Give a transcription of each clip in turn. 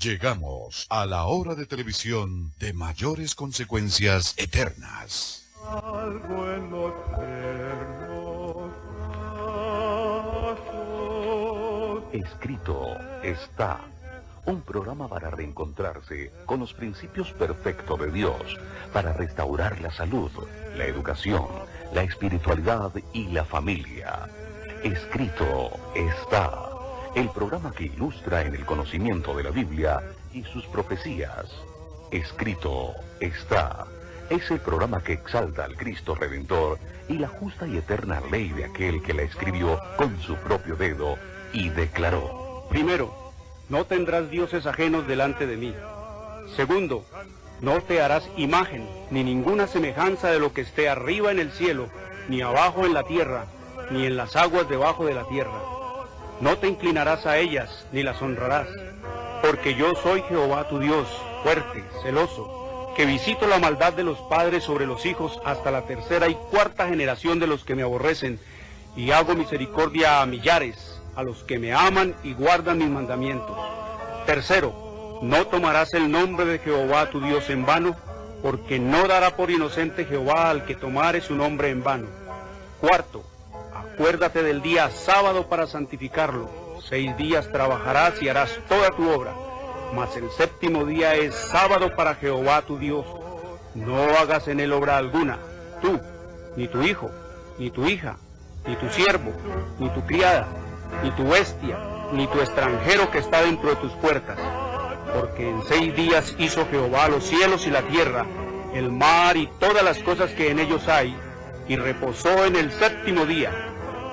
Llegamos a la hora de televisión de mayores consecuencias eternas. Algo en los eternos brazos. Escrito está. Un programa para reencontrarse con los principios perfectos de Dios, para restaurar la salud, la educación, la espiritualidad y la familia. Escrito está. El programa que ilustra en el conocimiento de la Biblia y sus profecías. Escrito está. Es el programa que exalta al Cristo Redentor y la justa y eterna ley de aquel que la escribió con su propio dedo y declaró. Primero, no tendrás dioses ajenos delante de mí. Segundo, no te harás imagen, ni ninguna semejanza de lo que esté arriba en el cielo, ni abajo en la tierra, ni en las aguas debajo de la tierra. No te inclinarás a ellas, ni las honrarás, porque yo soy Jehová tu Dios, fuerte, celoso, que visito la maldad de los padres sobre los hijos hasta la tercera y cuarta generación de los que me aborrecen, y hago misericordia a millares, a los que me aman y guardan mis mandamientos. Tercero, no tomarás el nombre de Jehová tu Dios en vano, porque no dará por inocente Jehová al que tomare su nombre en vano. Cuarto, acuérdate del día sábado para santificarlo. 6 días trabajarás y harás toda tu obra, mas el séptimo día es sábado para Jehová tu Dios. No hagas en él obra alguna, tú, ni tu hijo, ni tu hija, ni tu siervo, ni tu criada, ni tu bestia, ni tu extranjero que está dentro de tus puertas. Porque en 6 días hizo Jehová los cielos y la tierra, el mar y todas las cosas que en ellos hay, y reposó en el séptimo día.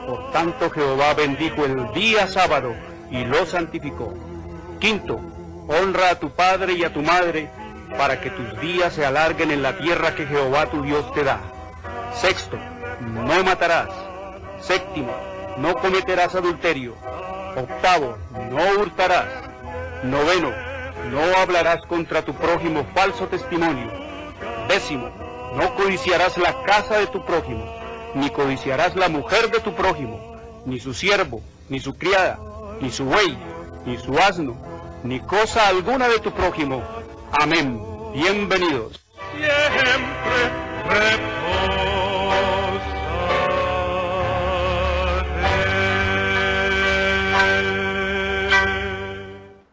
Por tanto Jehová bendijo el día sábado y lo santificó. Quinto, honra a tu padre y a tu madre, para que tus días se alarguen en la tierra que Jehová tu Dios te da. Sexto, no matarás. Séptimo, no cometerás adulterio. Octavo, no hurtarás. Noveno, no hablarás contra tu prójimo falso testimonio. Décimo, no codiciarás la casa de tu prójimo, ni codiciarás la mujer de tu prójimo, ni su siervo, ni su criada, ni su buey, ni su asno, ni cosa alguna de tu prójimo. Amén. Bienvenidos. Siempre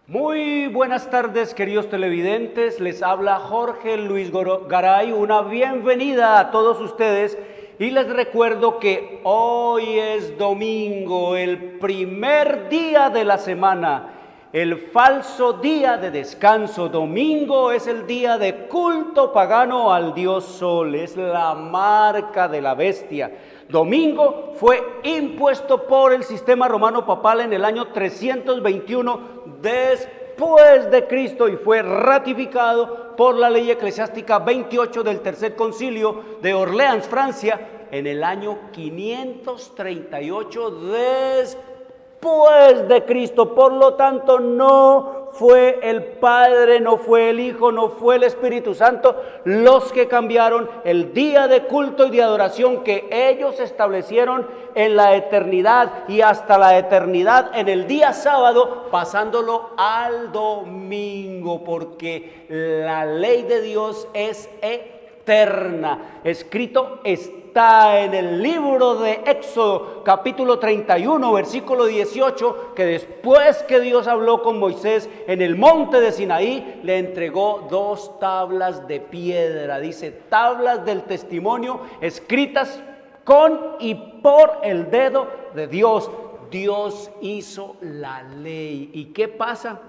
Muy buenas tardes, queridos televidentes. Les habla Jorge Luis Garay. Una bienvenida a todos ustedes. Y les recuerdo que hoy es domingo, el primer día de la semana, el falso día de descanso. Domingo es el día de culto pagano al dios Sol, es la marca de la bestia. Domingo fue impuesto por el sistema romano papal en el año 321 después de Cristo y fue ratificado por la ley eclesiástica 28 del Tercer Concilio de Orleans, Francia, en el año 538 después de Cristo. Por lo tanto, no fue el Padre, no fue el Hijo, no fue el Espíritu Santo los que cambiaron el día de culto y de adoración que ellos establecieron en la eternidad y hasta la eternidad en el día sábado, pasándolo al domingo, porque la ley de Dios es eterna. Escrito está en el libro de Éxodo, capítulo 31, versículo 18, que después que Dios habló con Moisés en el monte de Sinaí, le entregó 2 tablas de piedra. Dice, tablas del testimonio escritas con y por el dedo de Dios. Dios hizo la ley. ¿Y qué pasa?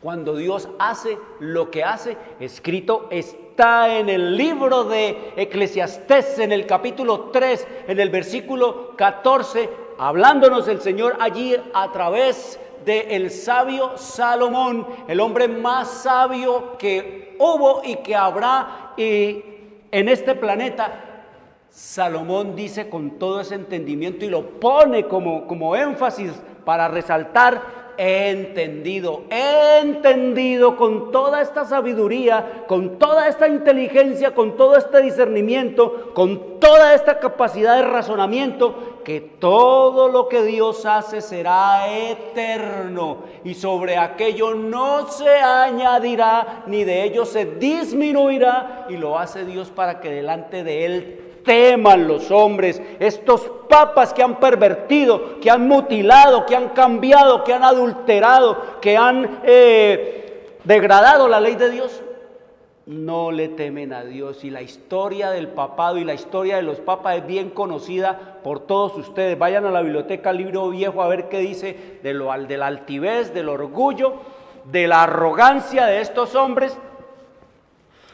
Cuando Dios hace lo que hace, escrito está en el libro de Eclesiastés, en el capítulo 3, en el versículo 14, hablándonos el Señor allí a través del sabio Salomón, el hombre más sabio que hubo y que habrá en este planeta. Salomón dice con todo ese entendimiento y lo pone como énfasis para resaltar he entendido con toda esta sabiduría, con toda esta inteligencia, con todo este discernimiento, con toda esta capacidad de razonamiento, que todo lo que Dios hace será eterno y sobre aquello no se añadirá ni de ello se disminuirá, y lo hace Dios para que delante de Él teman los hombres, estos papas que han pervertido, que han mutilado, que han cambiado, que han adulterado, que han degradado la ley de Dios. No le temen a Dios, y la historia del papado y la historia de los papas es bien conocida por todos ustedes. Vayan a la biblioteca, Libro Viejo, a ver qué dice de la altivez, del orgullo, de la arrogancia de estos hombres,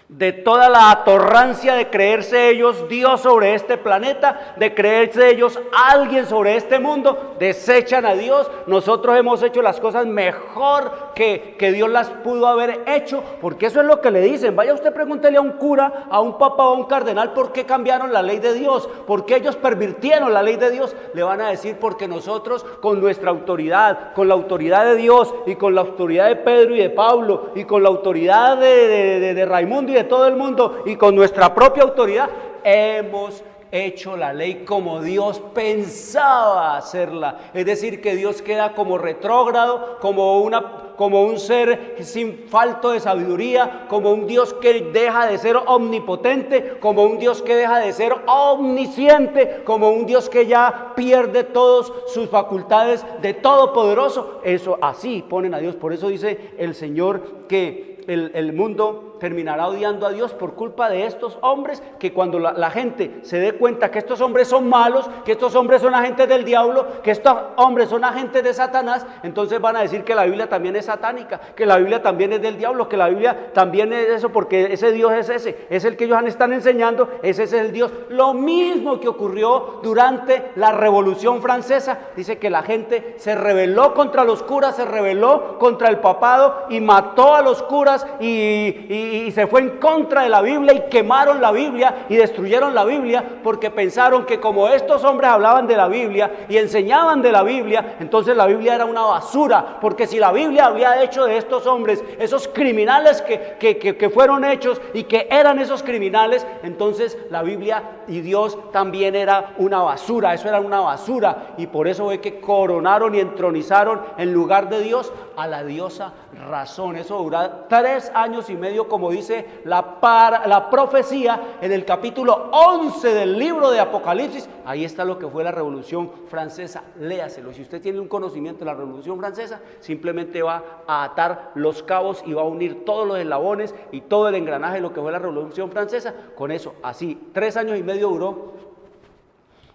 de toda la atorrancia de creerse ellos Dios sobre este planeta, de creerse ellos alguien sobre este mundo. Desechan a Dios. Nosotros hemos hecho las cosas mejor que Dios las pudo haber hecho, porque eso es lo que le dicen. Vaya usted, pregúntele a un cura, a un papa o a un cardenal por qué cambiaron la ley de Dios, por qué ellos pervirtieron la ley de Dios. Le van a decir: porque nosotros, con nuestra autoridad, con la autoridad de Dios y con la autoridad de Pedro y de Pablo y con la autoridad de Raimundo y de todo el mundo y con nuestra propia autoridad, hemos hecho la ley como Dios pensaba hacerla. Es decir, que Dios queda como retrógrado, como un ser sin falto de sabiduría, como un Dios que deja de ser omnipotente, como un Dios que deja de ser omnisciente, como un Dios que ya pierde todas sus facultades de todopoderoso. Eso, así ponen a Dios. Por eso dice el Señor que el mundo terminará odiando a Dios por culpa de estos hombres, que cuando la gente se dé cuenta que estos hombres son malos, que estos hombres son agentes del diablo, que estos hombres son agentes de Satanás, entonces van a decir que la Biblia también es satánica, que la Biblia también es del diablo, que la Biblia también es eso, porque ese Dios es el que ellos están enseñando, ese es el Dios. Lo mismo que ocurrió durante la Revolución Francesa. Dice que la gente se rebeló contra los curas, se rebeló contra el papado y mató a los curas y se fue en contra de la Biblia y quemaron la Biblia y destruyeron la Biblia, porque pensaron que como estos hombres hablaban de la Biblia y enseñaban de la Biblia, entonces la Biblia era una basura, porque si la Biblia había hecho de estos hombres esos criminales que fueron hechos y que eran esos criminales, entonces la Biblia y Dios también era una basura. Eso era una basura, y por eso ve que coronaron y entronizaron en lugar de Dios a la diosa Razón. Eso duró 3 años y medio, como dice la profecía en el capítulo 11 del libro de Apocalipsis. Ahí está lo que fue la Revolución Francesa. Léaselo. Si usted tiene un conocimiento de la Revolución Francesa, simplemente va a atar los cabos y va a unir todos los eslabones y todo el engranaje de lo que fue la Revolución Francesa. Con eso, así, 3 años y medio duró,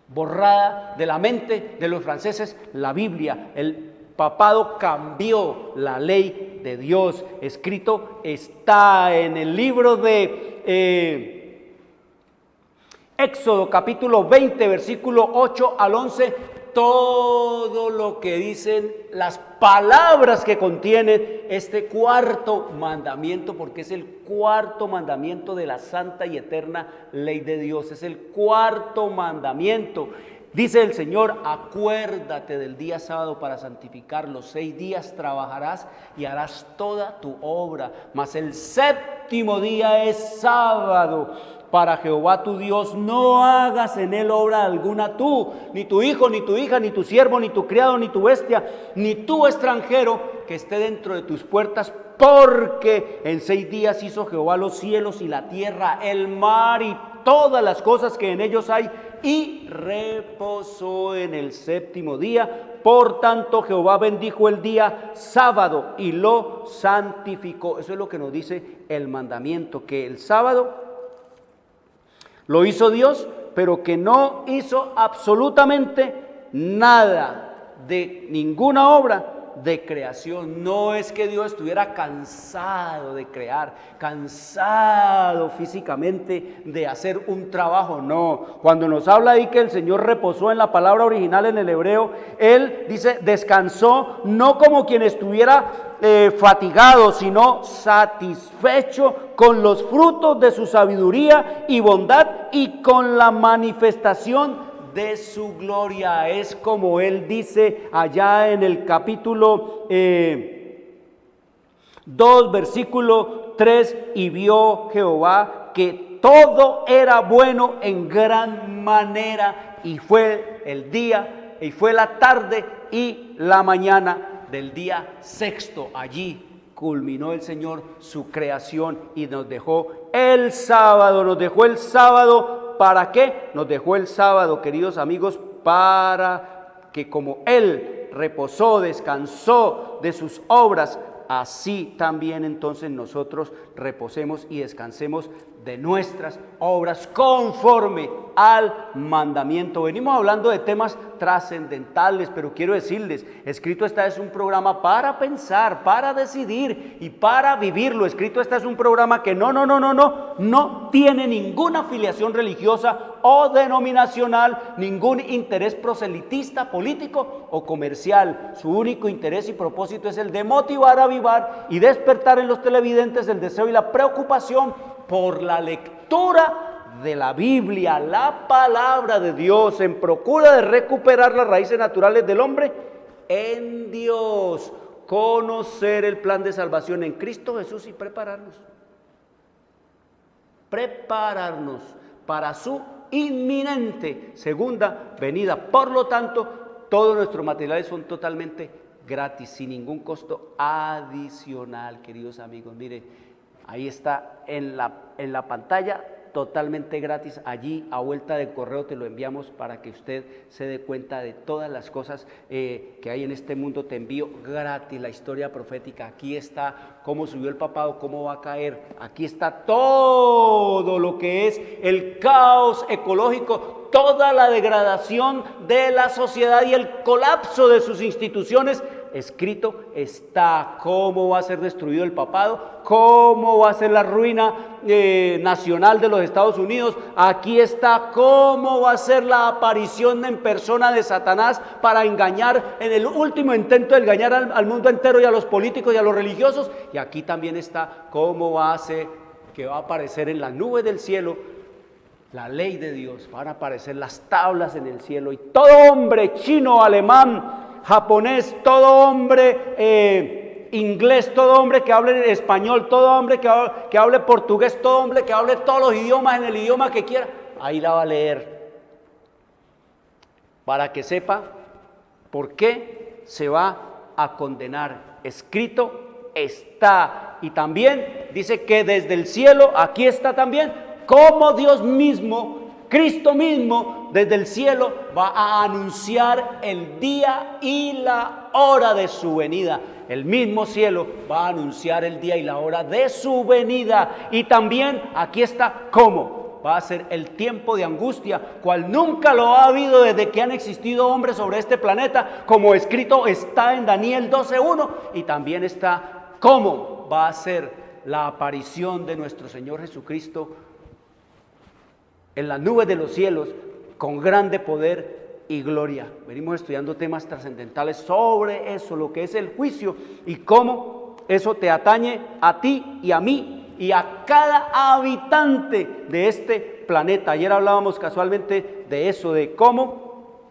borrada de la mente de los franceses la Biblia. El papado cambió la ley de Dios. Escrito está en el libro de Éxodo capítulo 20, versículo 8 al 11, todo lo que dicen las palabras que contiene este cuarto mandamiento, porque es el cuarto mandamiento de la santa y eterna ley de Dios. Es el cuarto mandamiento. Dice el Señor: acuérdate del día sábado para santificarlo. 6 días trabajarás y harás toda tu obra, mas el séptimo día es sábado para Jehová tu Dios. No hagas en él obra alguna tú, ni tu hijo, ni tu hija, ni tu siervo, ni tu criado, ni tu bestia, ni tu extranjero que esté dentro de tus puertas, porque en 6 días hizo Jehová los cielos y la tierra, el mar y todas las cosas que en ellos hay, y reposó en el séptimo día. Por tanto, Jehová bendijo el día sábado y lo santificó. Eso es lo que nos dice el mandamiento, que el sábado lo hizo Dios, pero que no hizo absolutamente nada de ninguna obra de creación. No es que Dios estuviera cansado de crear, cansado físicamente de hacer un trabajo, no. Cuando nos habla ahí que el Señor reposó, en la palabra original en el hebreo, Él dice descansó, no como quien estuviera fatigado, sino satisfecho con los frutos de su sabiduría y bondad y con la manifestación de su gloria. Es como Él dice allá en el capítulo 2, versículo 3, y vio Jehová que todo era bueno en gran manera, y fue el día, y fue la tarde y la mañana del día sexto. Allí culminó el Señor su creación y nos dejó el sábado. Nos dejó el sábado, ¿para qué? Nos dejó el sábado, queridos amigos, para que como Él reposó, descansó de sus obras, así también entonces nosotros reposemos y descansemos de nuestras obras conforme al mandamiento. Venimos hablando de temas trascendentales, pero quiero decirles, Escrito Está es un programa para pensar, para decidir y para vivirlo. Escrito Está es un programa que no tiene ninguna afiliación religiosa o denominacional, ningún interés proselitista, político o comercial. Su único interés y propósito es el de motivar, avivar y despertar en los televidentes el deseo y la preocupación por la lectura de la Biblia, la palabra de Dios, en procura de recuperar las raíces naturales del hombre en Dios, conocer el plan de salvación en Cristo Jesús y prepararnos para su inminente segunda venida. Por lo tanto, todos nuestros materiales son totalmente gratis, sin ningún costo adicional, queridos amigos. Mire, ahí está en la pantalla, totalmente gratis. Allí a vuelta del correo te lo enviamos para que usted se dé cuenta de todas las cosas que hay en este mundo. Te envío gratis la historia profética. Aquí está cómo subió el papado, cómo va a caer. Aquí está todo lo que es el caos ecológico, toda la degradación de la sociedad y el colapso de sus instituciones. Escrito está cómo va a ser destruido el papado, cómo va a ser la ruina nacional de los Estados Unidos. Aquí está cómo va a ser la aparición en persona de Satanás para engañar, en el último intento de engañar al mundo entero y a los políticos y a los religiosos. Y aquí también está cómo va a ser, que va a aparecer en la nube del cielo la ley de Dios, van a aparecer las tablas en el cielo, y todo hombre chino, alemán, japonés, todo hombre inglés, todo hombre que hable español, todo hombre que hable portugués, todo hombre que hable todos los idiomas en el idioma que quiera, ahí la va a leer, para que sepa por qué se va a condenar. Escrito está. Y también dice que desde el cielo, aquí está también, como Dios mismo, Cristo mismo, desde el cielo va a anunciar el día y la hora de su venida. El mismo cielo va a anunciar el día y la hora de su venida. Y también aquí está cómo va a ser el tiempo de angustia, cual nunca lo ha habido desde que han existido hombres sobre este planeta, como escrito está en Daniel 12:1. Y también está cómo va a ser la aparición de nuestro Señor Jesucristo en las nubes de los cielos, con grande poder y gloria. Venimos estudiando temas trascendentales sobre eso, lo que es el juicio y cómo eso te atañe a ti y a mí y a cada habitante de este planeta. Ayer hablábamos casualmente de eso, de cómo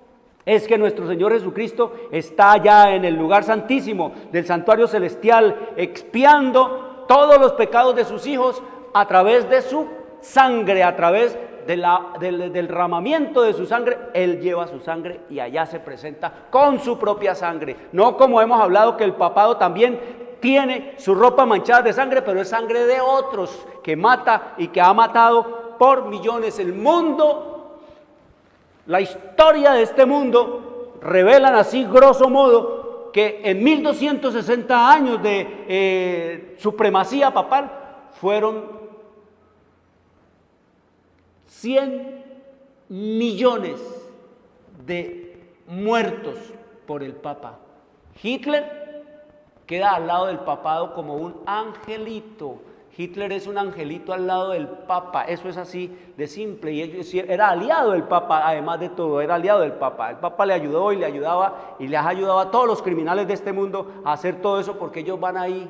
es que nuestro Señor Jesucristo está allá en el lugar santísimo del santuario celestial, expiando todos los pecados de sus hijos a través de su sangre, a través del derramamiento de su sangre. Él lleva su sangre y allá se presenta con su propia sangre. No como hemos hablado que el papado también tiene su ropa manchada de sangre, pero es sangre de otros que mata y que ha matado por millones. El mundo, la historia de este mundo revelan así grosso modo que en 1260 años de supremacía papal fueron 100 millones de muertos por el Papa. Hitler queda al lado del papado como un angelito. Hitler es un angelito al lado del Papa, eso es así de simple. Y era aliado del Papa, además de todo, era aliado del Papa. El Papa le ayudó y le ayudaba y les ha ayudado a todos los criminales de este mundo a hacer todo eso, porque ellos van ahí,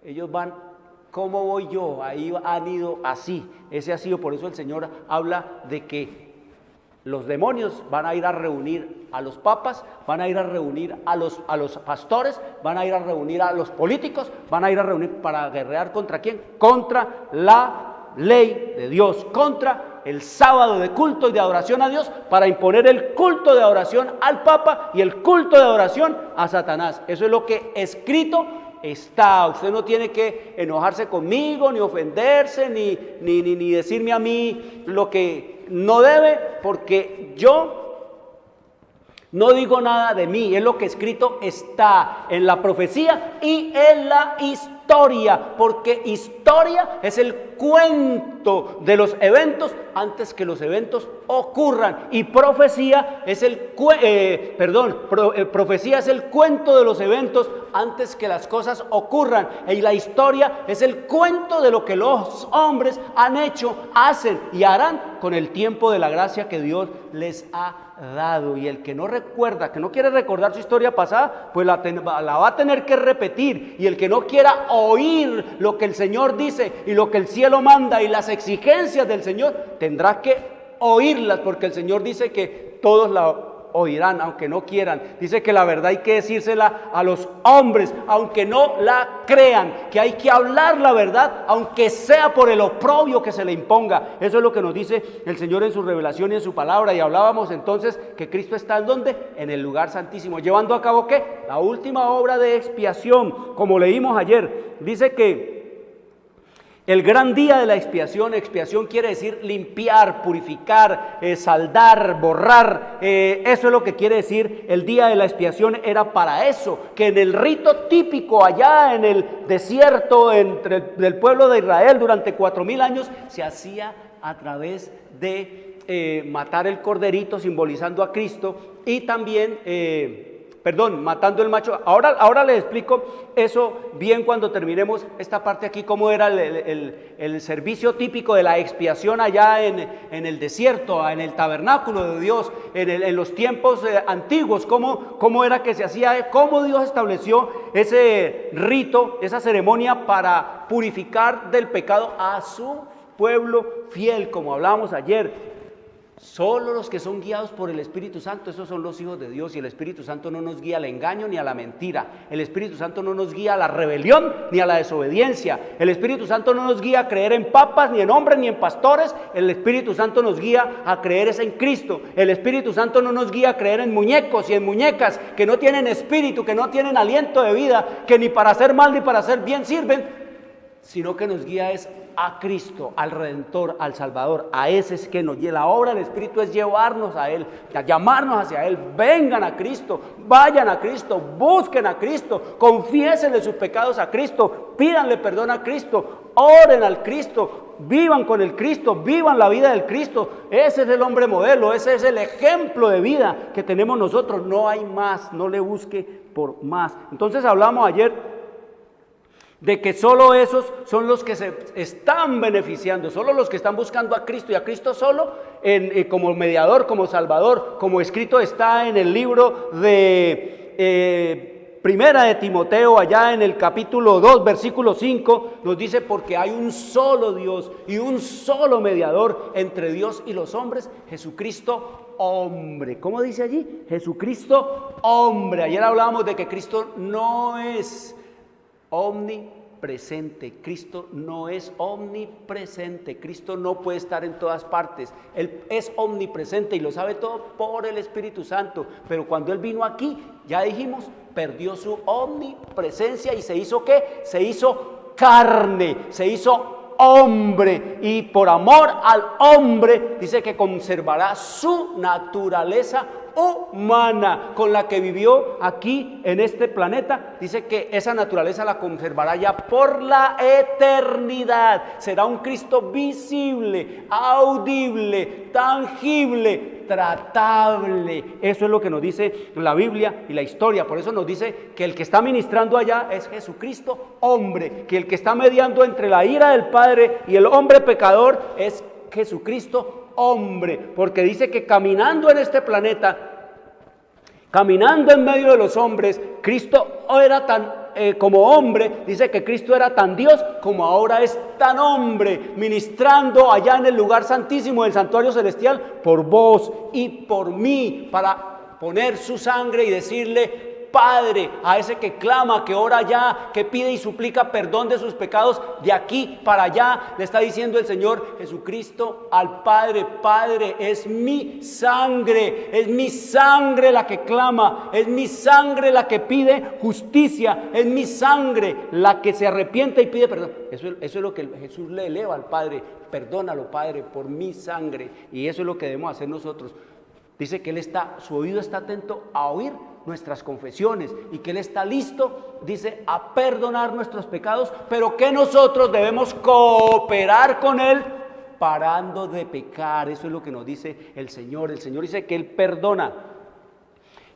ellos van. ¿Cómo voy yo? Ahí han ido así. Ese ha sido, por eso el Señor habla de que Los demonios van a ir a reunir a los papas, van a ir a reunir a los pastores, van a ir a reunir a los políticos, van a ir a reunir para guerrear ¿contra quién? Contra la ley de Dios, contra el sábado de culto y de adoración a Dios, para imponer el culto de adoración al Papa y el culto de adoración a Satanás. Eso es lo que escrito está. Usted no tiene que enojarse conmigo, ni ofenderse, ni decirme a mí lo que no debe, porque yo no digo nada de mí, es lo que escrito está en la profecía y en la historia, porque historia es el cuento de los eventos antes que los eventos ocurran, y profecía es profecía es el cuento de los eventos antes que las cosas ocurran, y la historia es el cuento de lo que los hombres han hecho, hacen y harán con el tiempo de la gracia que Dios les ha dado. Y el que no recuerda, que no quiere recordar su historia pasada, pues la va a tener que repetir, y el que no quiera oír lo que el Señor dice y lo que el cielo manda y las exigencias del Señor, tendrá que oírlas, porque el Señor dice que todos la oirán, aunque no quieran. Dice que la verdad hay que decírsela a los hombres, aunque no la crean, que hay que hablar la verdad, aunque sea por el oprobio que se le imponga. Eso es lo que nos dice el Señor en su revelación y en su palabra. Y hablábamos entonces que Cristo está ¿en dónde? En el lugar santísimo, llevando a cabo ¿qué? La última obra de expiación, como leímos ayer. Dice que el gran día de la expiación quiere decir limpiar, purificar, saldar, borrar. Eso es lo que quiere decir el día de la expiación. Era para eso, que en el rito típico allá en el desierto del pueblo de Israel durante 4000 años se hacía a través de matar el corderito simbolizando a Cristo, y también matando el macho. Ahora les explico eso bien cuando terminemos esta parte aquí, cómo era el servicio típico de la expiación allá en el desierto, en el tabernáculo de Dios, en los tiempos antiguos, cómo era que se hacía, cómo Dios estableció ese rito, esa ceremonia para purificar del pecado a su pueblo fiel, como hablábamos ayer. Solo los que son guiados por el Espíritu Santo, esos son los hijos de Dios, y el Espíritu Santo no nos guía al engaño ni a la mentira. El Espíritu Santo no nos guía a la rebelión ni a la desobediencia. El Espíritu Santo no nos guía a creer en papas, ni en hombres, ni en pastores. El Espíritu Santo nos guía a creer es en Cristo. El Espíritu Santo no nos guía a creer en muñecos y en muñecas que no tienen espíritu, que no tienen aliento de vida, que ni para hacer mal ni para hacer bien sirven, sino que nos guía es a Cristo, al Redentor, al Salvador. A ese es que nos guía. La obra del Espíritu es llevarnos a Él, a llamarnos hacia Él. Vengan a Cristo, vayan a Cristo, busquen a Cristo, confiésenle sus pecados a Cristo, pídanle perdón a Cristo, oren al Cristo, vivan con el Cristo, vivan la vida del Cristo. Ese es el hombre modelo, ese es el ejemplo de vida que tenemos nosotros. No hay más, no le busque por más. Entonces hablamos ayer de que solo esos son los que se están beneficiando, solo los que están buscando a Cristo, y a Cristo solo como mediador, como salvador, como escrito está en el libro de Primera de Timoteo, allá en el capítulo 2, versículo 5, nos dice: porque hay un solo Dios y un solo mediador entre Dios y los hombres, Jesucristo hombre. ¿Cómo dice allí? Jesucristo hombre. Ayer hablábamos de que Cristo no es omnipresente. Cristo no es omnipresente. Cristo no puede estar en todas partes. Él es omnipresente y lo sabe todo por el Espíritu Santo. Pero cuando Él vino aquí, ya dijimos, perdió su omnipresencia y se hizo ¿qué? Se hizo carne, se hizo hombre, y por amor al hombre dice que conservará su naturaleza humana con la que vivió aquí en este planeta. Dice que esa naturaleza la conservará ya por la eternidad. Será un Cristo visible, audible, tangible, tratable. Eso es lo que nos dice la Biblia y la historia. Por eso nos dice que el que está ministrando allá es Jesucristo hombre, que el que está mediando entre la ira del Padre y el hombre pecador es Jesucristo hombre, porque dice que caminando en este planeta caminando en medio de los hombres, Cristo era tan, como hombre, dice que Cristo era tan Dios como ahora es tan hombre, ministrando allá en el lugar santísimo del santuario celestial por vos y por mí, para poner su sangre y decirle: Padre, a ese que clama, que ora ya, que pide y suplica perdón de sus pecados, de aquí para allá, le está diciendo el Señor Jesucristo al Padre: Padre, es mi sangre la que clama, es mi sangre la que pide justicia, es mi sangre la que se arrepiente y pide perdón. Eso es lo que Jesús le eleva al Padre: perdónalo, Padre, por mi sangre. Y eso es lo que debemos hacer nosotros. Dice que su oído está atento a oír nuestras confesiones y que Él está listo, dice, a perdonar nuestros pecados, pero que nosotros debemos cooperar con Él parando de pecar. Eso es lo que nos dice el Señor. El Señor dice que Él perdona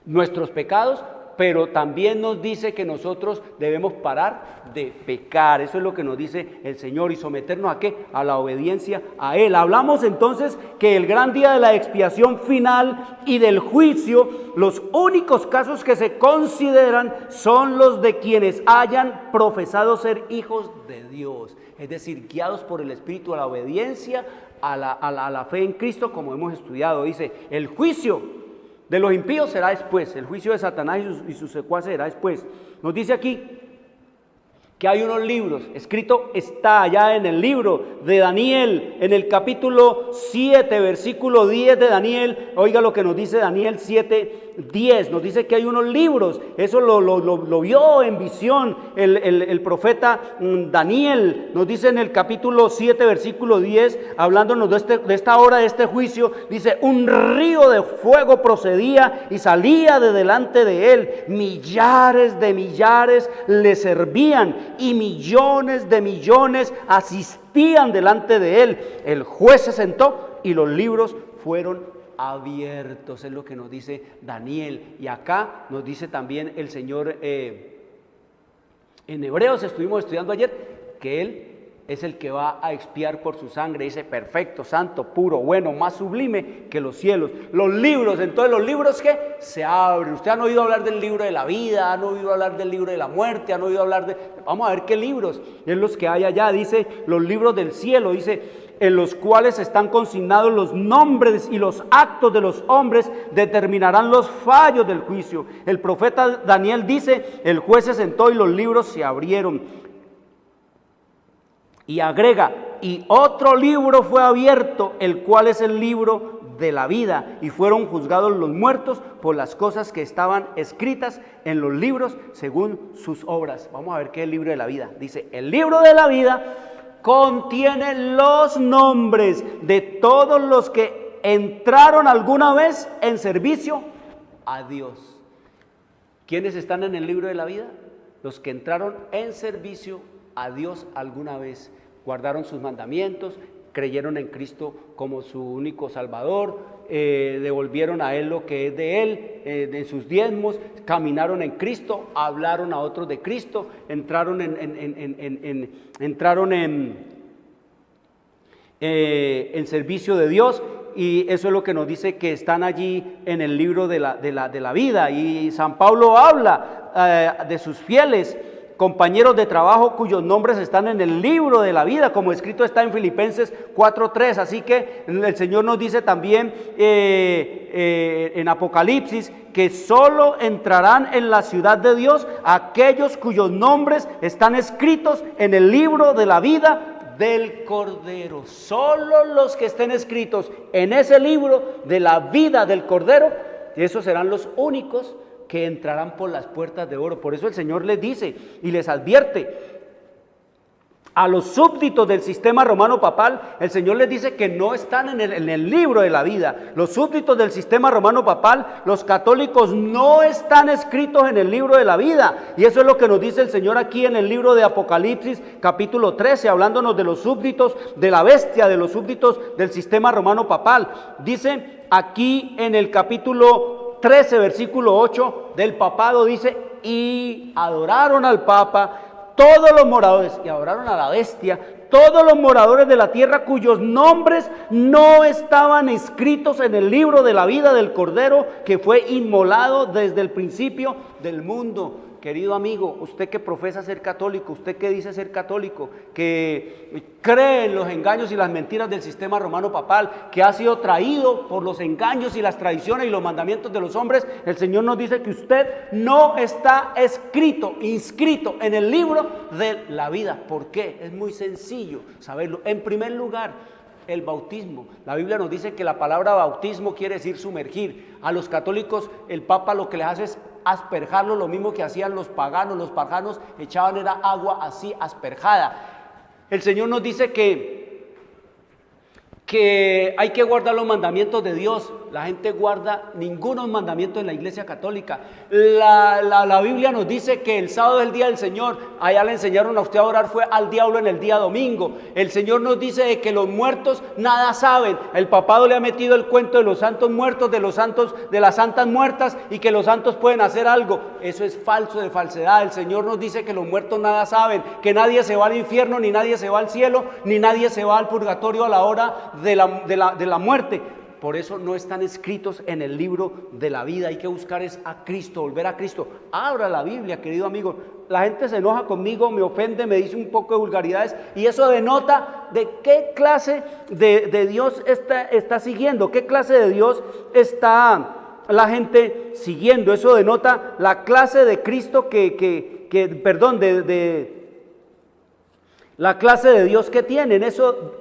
nuestros pecados, pero también nos dice que nosotros debemos parar de pecar. Eso es lo que nos dice el Señor, y someternos ¿a qué? A la obediencia a Él. Hablamos entonces que el gran día de la expiación final y del juicio, los únicos casos que se consideran son los de quienes hayan profesado ser hijos de Dios, es decir, guiados por el Espíritu a la obediencia, a la fe en Cristo, como hemos estudiado. Dice, el juicio de los impíos será después, el juicio de Satanás y sus secuaces será después. Nos dice aquí que hay unos libros, escrito está allá en el libro de Daniel, en el capítulo 7, versículo 10 de Daniel. Oiga lo que nos dice Daniel 7:10, nos dice que hay unos libros. Eso lo vio en visión el profeta Daniel. Nos dice en el capítulo 7, versículo 10, hablándonos de esta hora, de este juicio, dice: un río de fuego procedía y salía de delante de él, millares de millares le servían y millones de millones asistían delante de él. El juez se sentó y los libros fueron abiertos. Es lo que nos dice Daniel. Y acá nos dice también el Señor, en Hebreos estuvimos estudiando ayer, que Él es el que va a expiar por su sangre. Dice: perfecto, santo, puro, bueno, más sublime que los cielos. Los libros, entonces los libros que se abren. Ustedes han oído hablar del libro de la vida, han oído hablar del libro de la muerte, han oído hablar de... Vamos a ver qué libros es los que hay allá. Dice los libros del cielo, dice: en los cuales están consignados los nombres y los actos de los hombres, determinarán los fallos del juicio. El profeta Daniel dice: el juez se sentó y los libros se abrieron. Y agrega: y otro libro fue abierto, el cual es el libro de la vida, y fueron juzgados los muertos por las cosas que estaban escritas en los libros según sus obras. Vamos a ver qué es el libro de la vida. Dice: el libro de la vida contiene los nombres de todos los que entraron alguna vez en servicio a Dios. ¿Quiénes están en el libro de la vida? Los que entraron en servicio a Dios alguna vez, guardaron sus mandamientos, creyeron en Cristo como su único Salvador, devolvieron a Él lo que es de Él, de sus diezmos, caminaron en Cristo, hablaron a otros de Cristo, entraron en servicio de Dios. Y eso es lo que nos dice que están allí en el libro de la vida. Y San Pablo habla de sus fieles compañeros de trabajo cuyos nombres están en el libro de la vida, como escrito está en Filipenses 4:3. Así que el Señor nos dice también en Apocalipsis que solo entrarán en la ciudad de Dios aquellos cuyos nombres están escritos en el libro de la vida del Cordero. Solo los que estén escritos en ese libro de la vida del Cordero, esos serán los únicos que entrarán por las puertas de oro. Por eso el Señor les dice y les advierte a los súbditos del sistema romano papal. El Señor les dice que no están en el libro de la vida. Los súbditos del sistema romano papal, los católicos, no están escritos en el libro de la vida. Y eso es lo que nos dice el Señor aquí en el libro de Apocalipsis capítulo 13, hablándonos de los súbditos de la bestia, de los súbditos del sistema romano papal. Dice aquí en el capítulo 13, versículo 8 del papado, dice: y adoraron al Papa todos los moradores, y adoraron a la bestia, todos los moradores de la tierra cuyos nombres no estaban escritos en el libro de la vida del Cordero que fue inmolado desde el principio del mundo. Querido amigo, usted que profesa ser católico, usted que dice ser católico, que cree en los engaños y las mentiras del sistema romano papal, que ha sido traído por los engaños y las tradiciones y los mandamientos de los hombres, el Señor nos dice que usted no está inscrito en el libro de la vida. ¿Por qué? Es muy sencillo saberlo. En primer lugar, el bautismo. La Biblia nos dice que la palabra bautismo quiere decir sumergir. A los católicos el Papa lo que les hace es asperjarlo, lo mismo que hacían los paganos. Los paganos echaban era agua así asperjada. El Señor nos dice que hay que guardar los mandamientos de Dios. La gente guarda ningunos mandamientos en la Iglesia Católica. La Biblia nos dice que el sábado es el día del Señor. Allá le enseñaron a usted a orar fue al diablo en el día domingo. El Señor nos dice que los muertos nada saben. El papado le ha metido el cuento de los santos muertos, de los santos, de las santas muertas, y que los santos pueden hacer algo. Eso es falso, de falsedad. El Señor nos dice que los muertos nada saben, que nadie se va al infierno, ni nadie se va al cielo, ni nadie se va al purgatorio a la hora de la muerte. Por eso no están escritos en el libro de la vida. Hay que buscar es a Cristo, volver a Cristo. Abra la Biblia, querido amigo. La gente se enoja conmigo, me ofende, me dice un poco de vulgaridades, y eso denota de qué clase de Dios está siguiendo, qué clase de Dios está la gente siguiendo. Eso denota la clase de Cristo la clase de Dios que tienen. Eso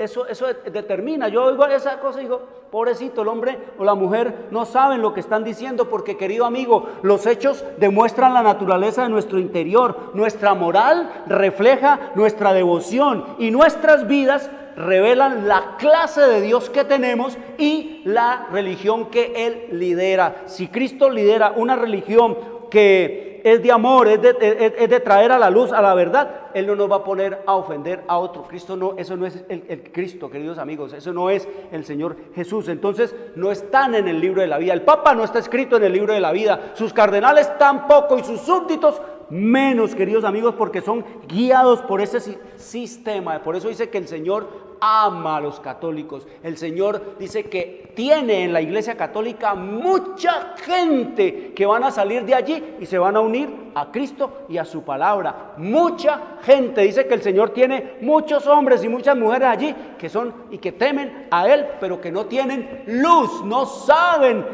determina. Yo oigo esa cosa y digo, pobrecito, el hombre o la mujer no saben lo que están diciendo, porque, querido amigo, los hechos demuestran la naturaleza de nuestro interior. Nuestra moral refleja nuestra devoción, y nuestras vidas revelan la clase de Dios que tenemos y la religión que Él lidera. Si Cristo lidera una religión que es de amor, es de traer a la luz, a la verdad, Él no nos va a poner a ofender a otro. Cristo no, eso no es el Cristo, queridos amigos, eso no es el Señor Jesús. Entonces no están en el libro de la vida. El Papa no está escrito en el libro de la vida, sus cardenales tampoco, y sus súbditos menos, queridos amigos, porque son guiados por ese sistema. Por eso dice que el Señor ama a los católicos. El Señor dice que tiene en la Iglesia Católica mucha gente que van a salir de allí y se van a unir a Cristo y a su palabra. Mucha gente. Dice que el Señor tiene muchos hombres y muchas mujeres allí que son y que temen a Él, pero que no tienen luz, no saben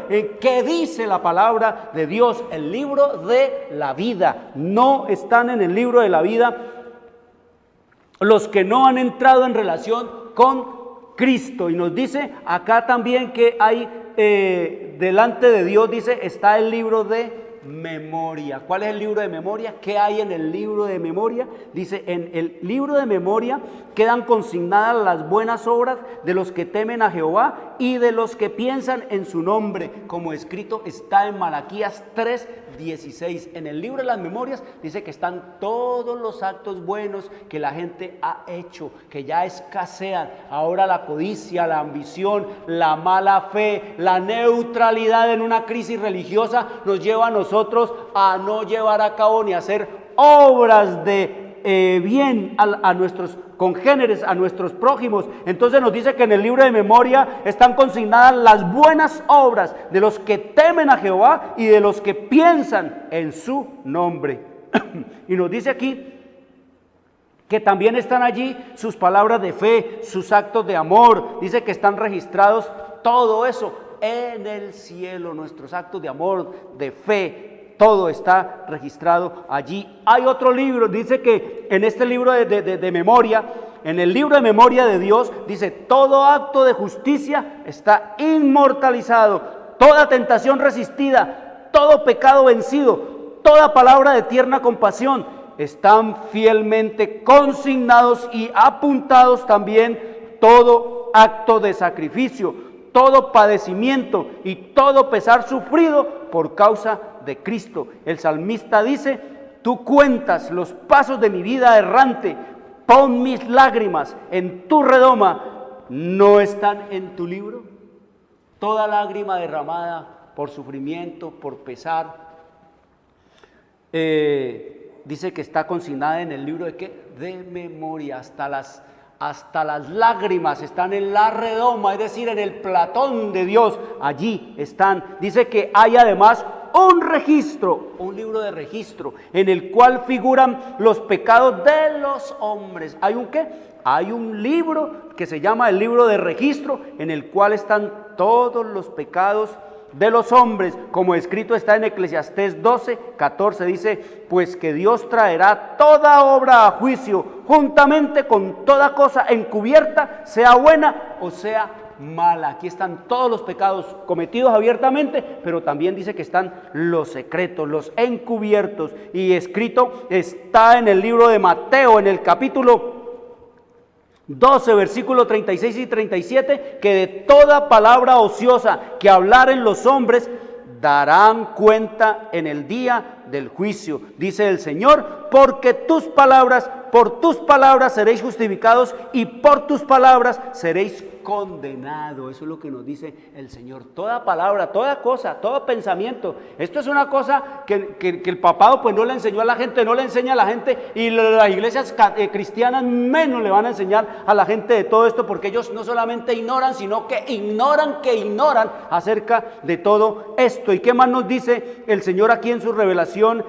qué dice la palabra de Dios, el libro de la vida. No están en el libro de la vida los que no han entrado en relación con Cristo. Y nos dice acá también que hay delante de Dios, dice, está el libro de memoria. ¿Cuál es el libro de memoria? ¿Qué hay en el libro de memoria? Dice, en el libro de memoria quedan consignadas las buenas obras de los que temen a Jehová y de los que piensan en su nombre, como escrito está en Malaquías 3:16. En el libro de las memorias dice que están todos los actos buenos que la gente ha hecho, que ya escasean. Ahora la codicia, la ambición, la mala fe, la neutralidad en una crisis religiosa nos lleva a nosotros a no llevar a cabo ni hacer obras de bien a nuestros congéneres, a nuestros prójimos. Entonces nos dice que en el libro de memoria están consignadas las buenas obras de los que temen a Jehová y de los que piensan en su nombre. Y nos dice aquí que también están allí sus palabras de fe, sus actos de amor. Dice que están registrados todo eso en el cielo, nuestros actos de amor, de fe. Todo está registrado allí. Hay otro libro, dice que en este libro de memoria, en el libro de memoria de Dios, dice, todo acto de justicia está inmortalizado, toda tentación resistida, todo pecado vencido, toda palabra de tierna compasión, están fielmente consignados y apuntados también todo acto de sacrificio, todo padecimiento y todo pesar sufrido por causa de Cristo. El salmista dice, tú cuentas los pasos de mi vida errante, pon mis lágrimas en tu redoma, ¿no están en tu libro? Toda lágrima derramada por sufrimiento, por pesar, dice que está consignada en el libro de ¿qué? De memoria, hasta las lágrimas están en la redoma, es decir, en el platón de Dios, allí están. Dice que hay además un registro, un libro de registro, en el cual figuran los pecados de los hombres. ¿Hay un qué? Hay un libro que se llama el libro de registro, en el cual están todos los pecados de los hombres, como escrito está en Eclesiastés 12:14, dice, pues que Dios traerá toda obra a juicio, juntamente con toda cosa encubierta, sea buena o sea mala. Aquí están todos los pecados cometidos abiertamente, pero también dice que están los secretos, los encubiertos, y escrito está en el libro de Mateo, en el capítulo 12, versículos 36 y 37, que de toda palabra ociosa que hablaren los hombres, darán cuenta en el día del juicio, dice el Señor, porque por tus palabras seréis justificados y por tus palabras seréis condenados. Eso es lo que nos dice el Señor. Toda palabra, toda cosa, todo pensamiento. Esto es una cosa que el papado pues no le enseñó a la gente, no le enseña a la gente, y las iglesias cristianas menos le van a enseñar a la gente de todo esto, porque ellos no solamente ignoran, sino que ignoran acerca de todo esto. ¿Y qué más nos dice el Señor aquí en su revelación?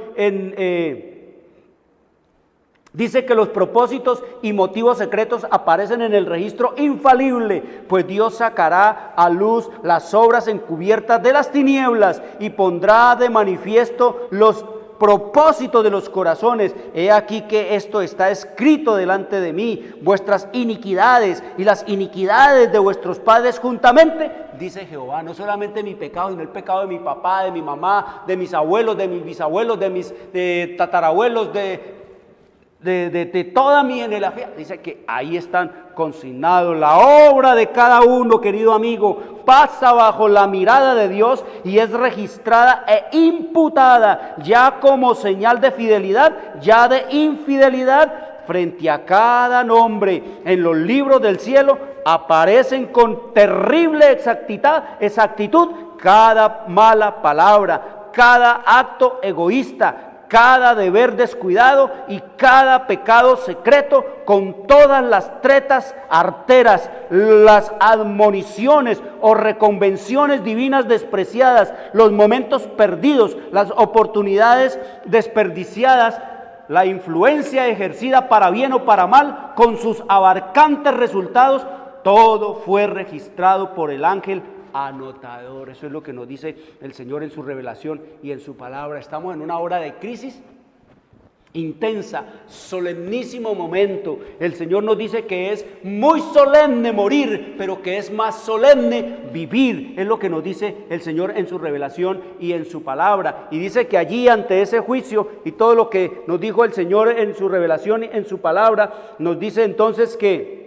Dice que los propósitos y motivos secretos aparecen en el registro infalible, pues Dios sacará a luz las obras encubiertas de las tinieblas y pondrá de manifiesto los propósitos de los corazones. He aquí que esto está escrito delante de mí, vuestras iniquidades y las iniquidades de vuestros padres juntamente, dice Jehová. No solamente mi pecado, sino el pecado de mi papá, de mi mamá, de mis abuelos, de mis bisabuelos, de mis tatarabuelos, de toda mi genealogía. Dice que ahí están consignados. La obra de cada uno, querido amigo, pasa bajo la mirada de Dios y es registrada e imputada ya como señal de fidelidad, ya de infidelidad. Frente a cada nombre en los libros del cielo aparecen con terrible exactitud cada mala palabra, cada acto egoísta, cada deber descuidado y cada pecado secreto, con todas las tretas arteras, las admoniciones o reconvenciones divinas despreciadas, los momentos perdidos, las oportunidades desperdiciadas, la influencia ejercida para bien o para mal, con sus abarcantes resultados, todo fue registrado por el ángel anotador. Eso es lo que nos dice el Señor en su revelación y en su palabra. Estamos en una hora de crisis intensa, solemnísimo momento. El Señor nos dice que es muy solemne morir, pero que es más solemne vivir. Es lo que nos dice el Señor en su revelación y en su palabra. Y dice que allí, ante ese juicio y todo lo que nos dijo el Señor en su revelación y en su palabra, nos dice entonces que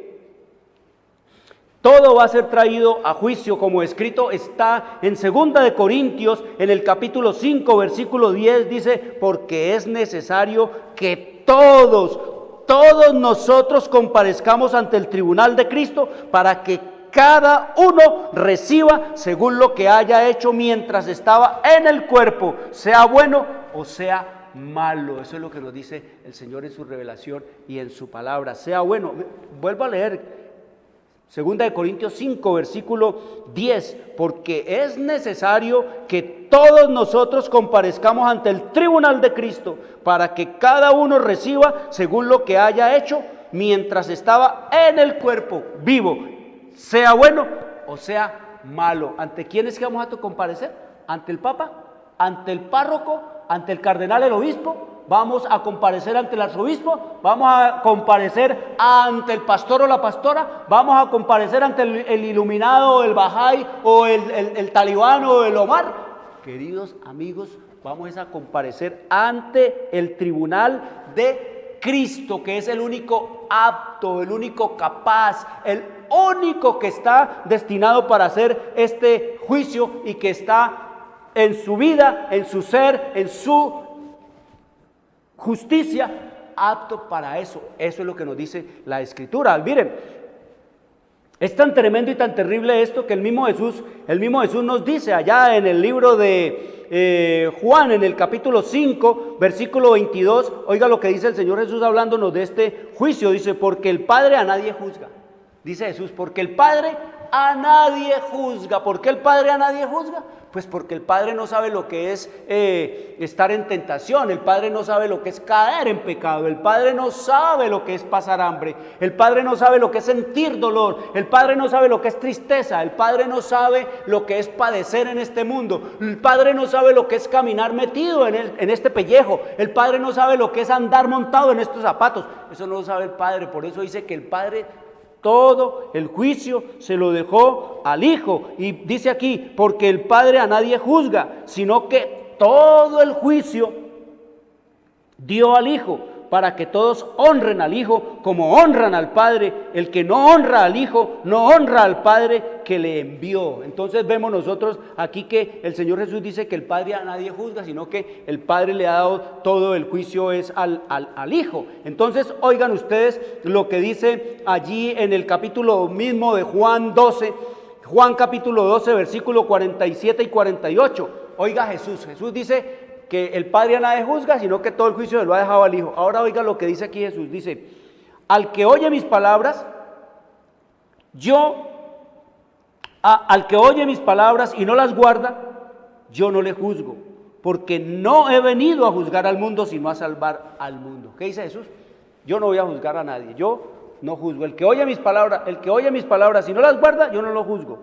todo va a ser traído a juicio, como escrito está en 2 de Corintios, en el capítulo 5, versículo 10, dice, porque es necesario que todos nosotros comparezcamos ante el tribunal de Cristo, para que cada uno reciba según lo que haya hecho mientras estaba en el cuerpo, sea bueno o sea malo. Eso es lo que nos dice el Señor en su revelación y en su palabra, sea bueno. Vuelvo a leer 2 de Corintios 5, versículo 10, porque es necesario que todos nosotros comparezcamos ante el tribunal de Cristo, para que cada uno reciba según lo que haya hecho mientras estaba en el cuerpo, vivo, sea bueno o sea malo. ¿Ante quién es que vamos a comparecer? ¿Ante el Papa? ¿Ante el párroco? ¿Ante el cardenal, el obispo? Vamos a comparecer ante el arzobispo, vamos a comparecer ante el pastor o la pastora, vamos a comparecer ante el iluminado, el Bahá'í o el talibán o el Omar. Queridos amigos, vamos a comparecer ante el tribunal de Cristo, que es el único apto, el único capaz, el único que está destinado para hacer este juicio y que está en su vida, en su ser, en su justicia, apto para eso. Eso es lo que nos dice la Escritura. Miren, Es tan tremendo y tan terrible esto que el mismo Jesús nos dice allá en el libro de Juan, en el capítulo 5, versículo 22, oiga lo que dice el Señor Jesús hablándonos de este juicio, dice, porque el Padre a nadie juzga, dice Jesús, porque el Padre a nadie juzga. ¿Por qué el Padre a nadie juzga? Pues porque el Padre no sabe lo que es estar en tentación, el Padre no sabe lo que es caer en pecado, el Padre no sabe lo que es pasar hambre, el Padre no sabe lo que es sentir dolor, el Padre no sabe lo que es tristeza, el Padre no sabe lo que es padecer en este mundo, el Padre no sabe lo que es caminar metido en este pellejo, el Padre no sabe lo que es andar montado en estos zapatos, eso no lo sabe el Padre. Por eso dice que el Padre todo el juicio se lo dejó al Hijo. Y dice aquí, porque el Padre a nadie juzga, sino que todo el juicio dio al Hijo, para que todos honren al Hijo como honran al Padre. El que no honra al Hijo, no honra al Padre que le envió. Entonces vemos nosotros aquí que el Señor Jesús dice que el Padre a nadie juzga, sino que el Padre le ha dado todo el juicio es al Hijo. Entonces oigan ustedes lo que dice allí en el capítulo mismo de Juan 12, Juan capítulo 12, versículo 47 y 48. Oiga Jesús dice que el Padre a nadie juzga, sino que todo el juicio se lo ha dejado al Hijo. Ahora oiga lo que dice aquí Jesús, dice, al que oye mis palabras, al que oye mis palabras y no las guarda, yo no le juzgo, porque no he venido a juzgar al mundo, sino a salvar al mundo. ¿Qué dice Jesús? Yo no voy a juzgar a nadie, yo no juzgo. El que oye mis palabras y no las guarda, yo no lo juzgo.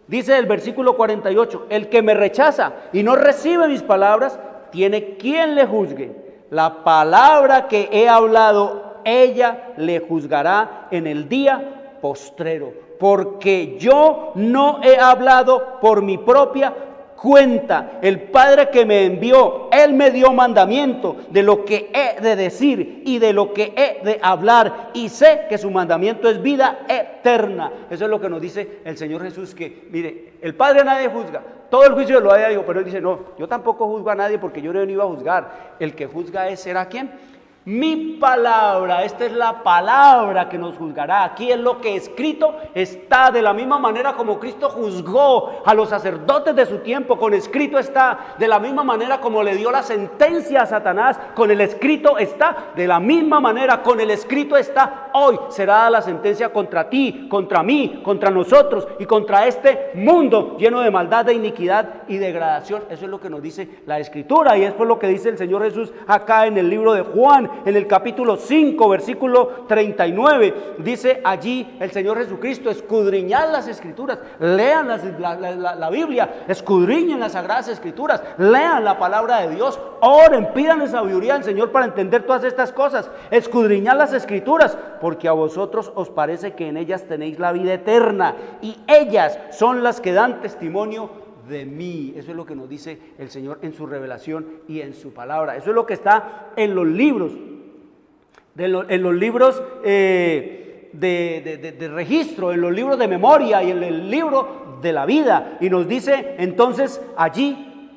Dice el versículo 48, el que me rechaza y no recibe mis palabras, tiene quien le juzgue. La palabra que he hablado, ella le juzgará en el día postrero. Porque yo no he hablado por mi propia cuenta. El Padre que me envió, Él me dio mandamiento de lo que he de decir y de lo que he de hablar. Y sé que su mandamiento es vida eterna. Eso es lo que nos dice el Señor Jesús, que mire, el Padre a nadie juzga. Todo el juicio lo ha dado, pero Él dice, no, yo tampoco juzgo a nadie porque yo no he venido a juzgar. El que juzga ¿será quién? Mi palabra. Esta es la palabra que nos juzgará. Aquí es lo que escrito está, de la misma manera como Cristo juzgó a los sacerdotes de su tiempo, con escrito está. De la misma manera como le dio la sentencia a Satanás, con el escrito está. De la misma manera con el escrito está. Hoy será la sentencia contra ti, contra mí, contra nosotros y contra este mundo lleno de maldad, de iniquidad y degradación. Eso es lo que nos dice la Escritura, y es por lo que dice el Señor Jesús acá en el libro de Juan, en el capítulo 5, versículo 39, dice allí el Señor Jesucristo, escudriñad las Escrituras, lean la Biblia, escudriñen las Sagradas Escrituras, lean la palabra de Dios, oren, pídanle sabiduría al Señor para entender todas estas cosas, escudriñad las Escrituras, porque a vosotros os parece que en ellas tenéis la vida eterna, y ellas son las que dan testimonio de mí. Eso es lo que nos dice el Señor en su revelación y en su palabra. Eso es lo que está en los libros, en los libros de registro, en los libros de memoria y en el libro de la vida. Y nos dice entonces allí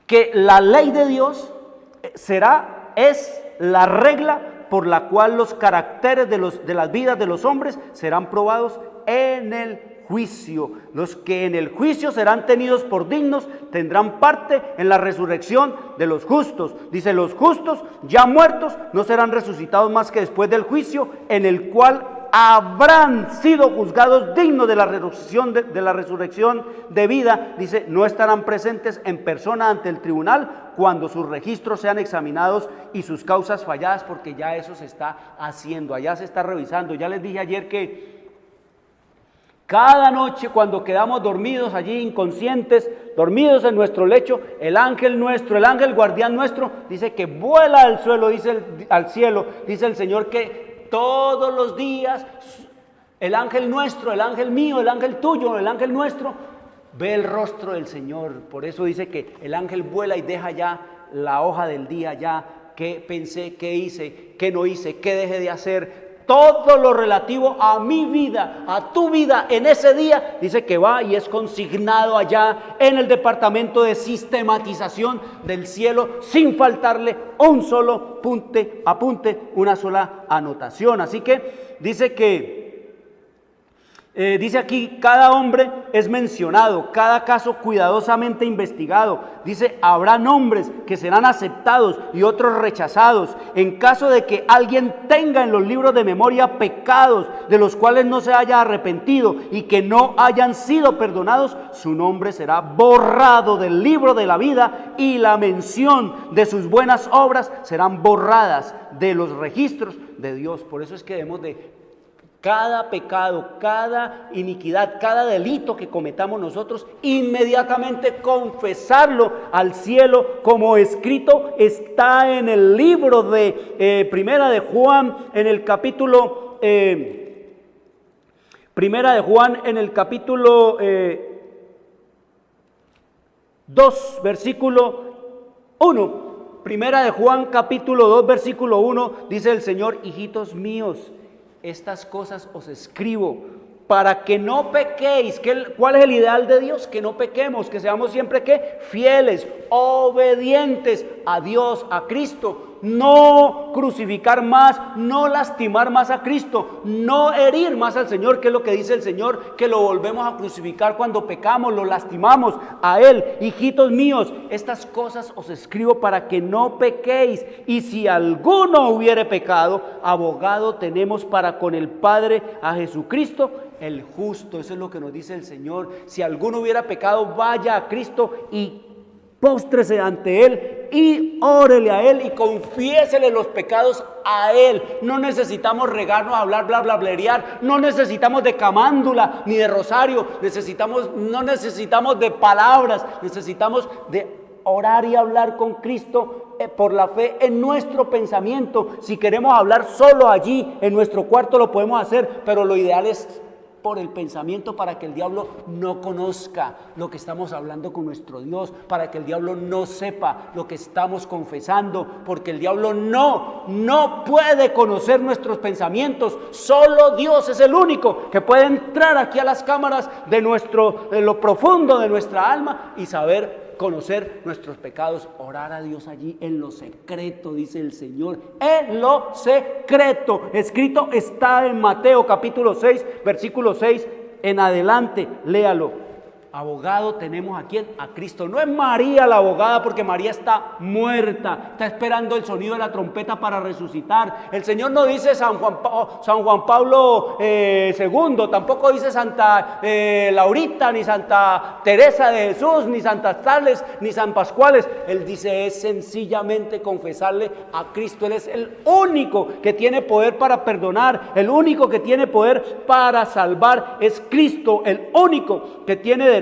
que la ley de Dios es la regla por la cual los caracteres de las vidas de los hombres serán probados en el juicio. Los que en el juicio serán tenidos por dignos tendrán parte en la resurrección de los justos. Dice, los justos ya muertos no serán resucitados más que después del juicio, en el cual habrán sido juzgados dignos de la resurrección de vida. Dice, no estarán presentes en persona ante el tribunal cuando sus registros sean examinados y sus causas falladas, porque ya eso se está haciendo, allá se está revisando. Ya les dije ayer que cada noche cuando quedamos dormidos allí, inconscientes, dormidos en nuestro lecho, el ángel nuestro, el ángel guardián nuestro, dice que vuela al cielo, al cielo, dice el Señor que todos los días el ángel nuestro, el ángel mío, el ángel tuyo, el ángel nuestro, ve el rostro del Señor. Por eso dice que el ángel vuela y deja ya la hoja del día, ya qué pensé, qué hice, qué no hice, qué dejé de hacer. Todo lo relativo a mi vida, a tu vida en ese día, dice que va y es consignado allá en el departamento de sistematización del cielo, sin faltarle un solo apunte, una sola anotación. Así que dice que Dice aquí, cada hombre es mencionado, cada caso cuidadosamente investigado. Dice, habrá nombres que serán aceptados y otros rechazados. En caso de que alguien tenga en los libros de memoria pecados de los cuales no se haya arrepentido y que no hayan sido perdonados, su nombre será borrado del libro de la vida y la mención de sus buenas obras serán borradas de los registros de Dios. Por eso es que debemos de cada pecado, cada iniquidad, cada delito que cometamos nosotros, inmediatamente confesarlo al cielo, como escrito está en el libro de Primera de Juan, en el capítulo Primera de Juan, en el capítulo 2, versículo 1. Primera de Juan, capítulo 2, versículo 1, dice el Señor: hijitos míos, estas cosas os escribo para que no pequéis. ¿Cuál es el ideal de Dios? Que no pequemos, que seamos siempre ¿qué? Fieles, obedientes a Dios, a Cristo. No crucificar más, no lastimar más a Cristo, no herir más al Señor, que es lo que dice el Señor, que lo volvemos a crucificar cuando pecamos, lo lastimamos a Él. Hijitos míos, estas cosas os escribo para que no pequéis. Y si alguno hubiere pecado, abogado tenemos para con el Padre, a Jesucristo el justo. Eso es lo que nos dice el Señor. Si alguno hubiera pecado, vaya a Cristo y póstrese ante Él y órele a Él y confiésele los pecados a Él. No necesitamos regarnos a hablar, blablear, no necesitamos de camándula ni de rosario, no necesitamos de palabras, necesitamos de orar y hablar con Cristo por la fe en nuestro pensamiento. Si queremos hablar solo allí en nuestro cuarto lo podemos hacer, pero lo ideal es por el pensamiento, para que el diablo no conozca lo que estamos hablando con nuestro Dios, para que el diablo no sepa lo que estamos confesando, porque el diablo no puede conocer nuestros pensamientos. Solo Dios es el único que puede entrar aquí a las cámaras de lo profundo de nuestra alma y conocer nuestros pecados, orar a Dios allí en lo secreto, dice el Señor, en lo secreto. Escrito está en Mateo capítulo 6, versículo 6 en adelante, léalo. Abogado tenemos ¿a quién? A Cristo. No es María la abogada, porque María está muerta, está esperando el sonido de la trompeta para resucitar. El Señor no dice San Juan Pablo II, tampoco dice Santa Laurita, ni Santa Teresa de Jesús, ni Santas Tales, ni San Pascuales. Él dice es sencillamente confesarle a Cristo. Él es el único que tiene poder para perdonar, el único que tiene poder para salvar es Cristo, el único que tiene derecho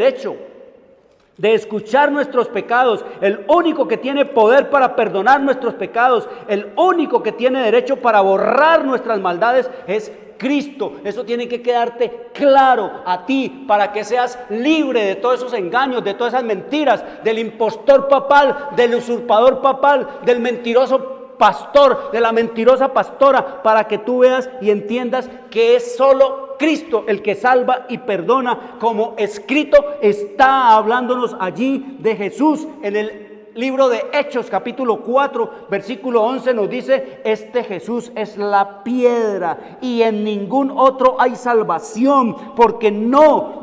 de escuchar nuestros pecados, el único que tiene poder para perdonar nuestros pecados, el único que tiene derecho para borrar nuestras maldades es Cristo. Eso tiene que quedarte claro a ti, para que seas libre de todos esos engaños, de todas esas mentiras, del impostor papal, del usurpador papal, del mentiroso pastor, de la mentirosa pastora, para que tú veas y entiendas que es solo Cristo el que salva y perdona, como escrito está hablándonos allí de Jesús en el libro de Hechos capítulo 4 versículo 11 nos dice: este Jesús es la piedra y en ningún otro hay salvación, porque no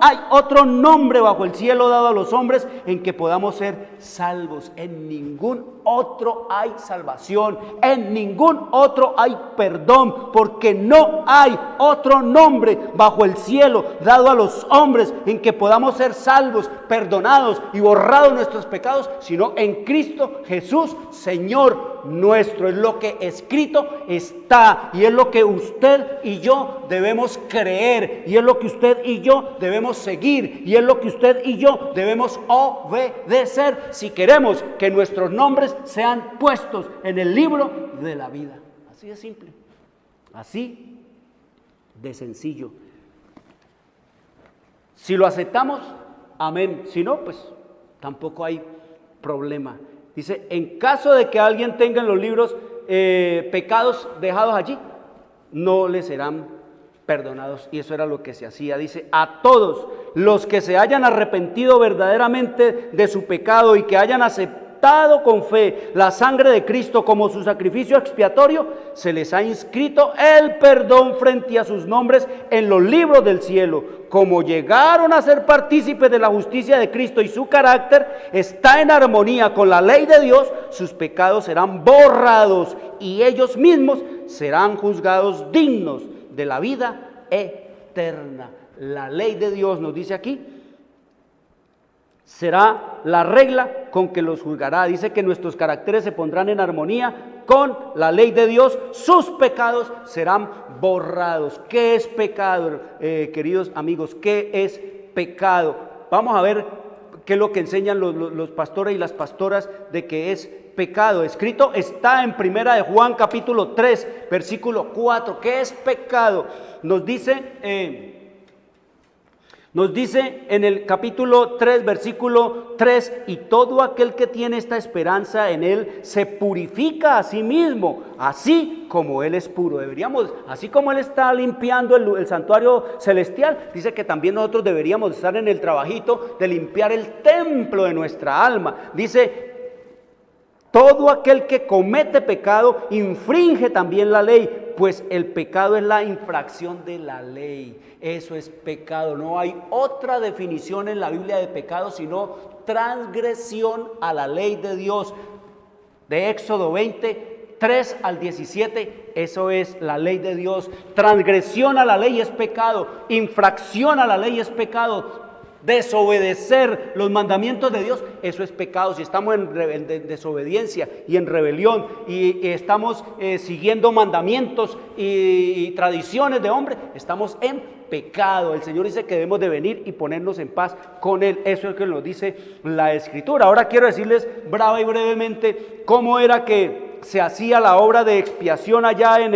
hay otro nombre bajo el cielo dado a los hombres en que podamos ser salvos. En ningún otro hay salvación, en ningún otro hay perdón, porque no hay otro nombre bajo el cielo dado a los hombres en que podamos ser salvos, perdonados y borrados nuestros pecados, sino en Cristo Jesús, Señor nuestro. Es lo que escrito está, y es lo que usted y yo debemos creer, y es lo que usted y yo debemos seguir, y es lo que usted y yo debemos obedecer si queremos que nuestros nombres sean puestos en el libro de la vida. Así de simple, así de sencillo. Si lo aceptamos, amén. Si no, pues tampoco hay problema. Dice: en caso de que alguien tenga en los libros pecados dejados allí, no le serán perdonados. Y eso era lo que se hacía. Dice: a todos los que se hayan arrepentido verdaderamente de su pecado y que hayan aceptado aceptado con fe la sangre de Cristo como su sacrificio expiatorio, se les ha inscrito el perdón frente a sus nombres en los libros del cielo. Como llegaron a ser partícipes de la justicia de Cristo y su carácter está en armonía con la ley de Dios, sus pecados serán borrados y ellos mismos serán juzgados dignos de la vida eterna. La ley de Dios, nos dice aquí, será la regla con que los juzgará. Dice que nuestros caracteres se pondrán en armonía con la ley de Dios, sus pecados serán borrados. ¿Qué es pecado, queridos amigos? ¿Qué es pecado? Vamos a ver qué es lo que enseñan los pastores y las pastoras de que es pecado. Escrito está en Primera de Juan capítulo 3, versículo 4. ¿Qué es pecado? Nos dice en el capítulo 3, versículo 3, y todo aquel que tiene esta esperanza en Él se purifica a sí mismo, así como Él es puro. Así como Él está limpiando el santuario celestial, dice que también nosotros deberíamos estar en el trabajito de limpiar el templo de nuestra alma. Dice, todo aquel que comete pecado infringe también la ley, pues el pecado es la infracción de la ley. Eso es pecado. No hay otra definición en la Biblia de pecado sino transgresión a la ley de Dios. De Éxodo 20, 3 al 17, eso es la ley de Dios. Transgresión a la ley es pecado, infracción a la ley es pecado. Desobedecer los mandamientos de Dios, eso es pecado. Si estamos en desobediencia y en rebelión y estamos siguiendo mandamientos y tradiciones de hombre, estamos en pecado. El Señor dice que debemos de venir y ponernos en paz con Él. Eso es lo que nos dice la Escritura. Ahora quiero decirles brava y brevemente cómo era que se hacía la obra de expiación allá en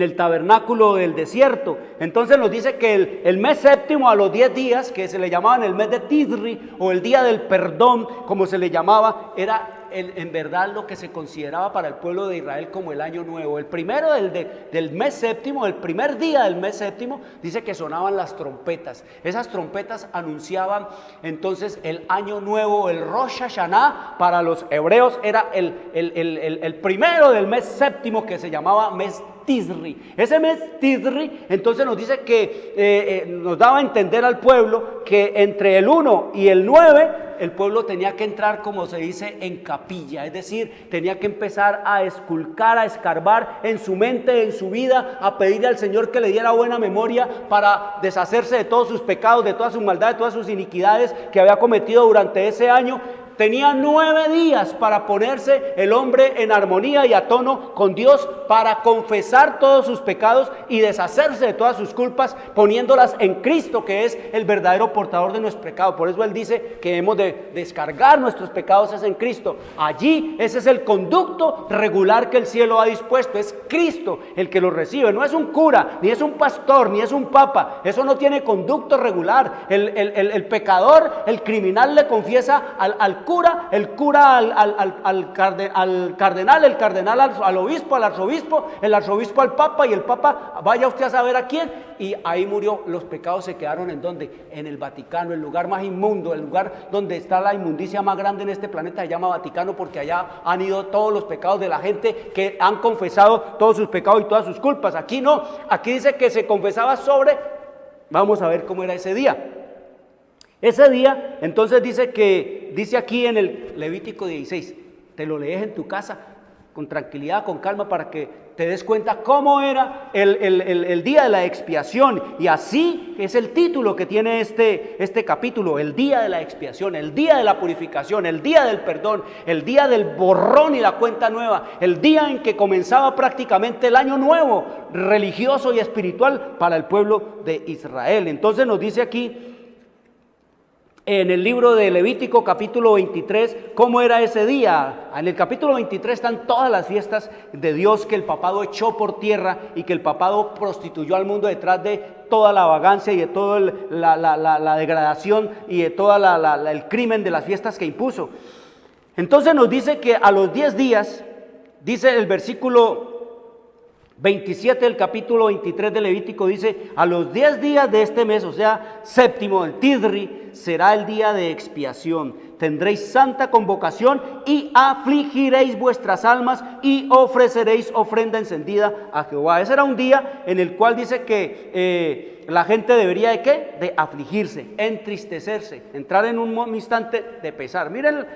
el tabernáculo del desierto. Entonces nos dice que el mes séptimo, a los 10 días, que se le llamaban el mes de Tisri, o el día del perdón, como se le llamaba, era en verdad lo que se consideraba para el pueblo de Israel como el año nuevo. El primero del mes séptimo, el primer día del mes séptimo, dice que sonaban las trompetas. Esas trompetas anunciaban entonces el año nuevo. El Rosh Hashanah para los hebreos era el primero del mes séptimo, que se llamaba mes Tisri. Ese mes Tisri entonces nos dice que nos daba a entender al pueblo que entre el 1 y el 9 el pueblo tenía que entrar, como se dice, en capilla, es decir, tenía que empezar a esculcar, a escarbar en su mente, en su vida, a pedirle al Señor que le diera buena memoria para deshacerse de todos sus pecados, de toda su maldad, de todas sus iniquidades que había cometido durante ese año. Tenía 9 días para ponerse el hombre en armonía y a tono con Dios, para confesar todos sus pecados y deshacerse de todas sus culpas, poniéndolas en Cristo, que es el verdadero portador de nuestro pecado. Por eso Él dice que hemos de descargar nuestros pecados es en Cristo. Allí ese es el conducto regular que el cielo ha dispuesto. Es Cristo el que lo recibe. No es un cura, ni es un pastor, ni es un papa. Eso no tiene conducto regular. El pecador, el criminal le confiesa al cura, el cura al cardenal, el cardenal al obispo, al arzobispo, el arzobispo al papa, y el papa vaya usted a saber a quién. Y ahí murió. Los pecados se quedaron ¿en dónde? En el Vaticano, el lugar más inmundo, el lugar donde está la inmundicia más grande en este planeta. Se llama Vaticano porque allá han ido todos los pecados de la gente que han confesado todos sus pecados y todas sus culpas. Aquí no, aquí dice que se confesaba sobre. Vamos a ver cómo era ese día. Ese día, entonces dice aquí en el Levítico 16, te lo lees en tu casa con tranquilidad, con calma, para que te des cuenta cómo era el día de la expiación. Y así es el título que tiene este capítulo: el día de la expiación, el día de la purificación, el día del perdón, el día del borrón y la cuenta nueva, el día en que comenzaba prácticamente el año nuevo religioso y espiritual para el pueblo de Israel. Entonces nos dice aquí en el libro de Levítico capítulo 23, ¿cómo era ese día? En el capítulo 23 están todas las fiestas de Dios que el papado echó por tierra y que el papado prostituyó al mundo detrás de toda la vagancia y de toda la degradación y de todo el crimen de las fiestas que impuso. Entonces nos dice que a los 10 días, dice el versículo 27 del capítulo 23 de Levítico dice: a los 10 días de este mes, o sea, séptimo del Tisri, será el día de expiación. Tendréis santa convocación y afligiréis vuestras almas y ofreceréis ofrenda encendida a Jehová. Ese era un día en el cual dice que la gente debería ¿de qué? De afligirse, entristecerse, entrar en un instante de pesar. Miren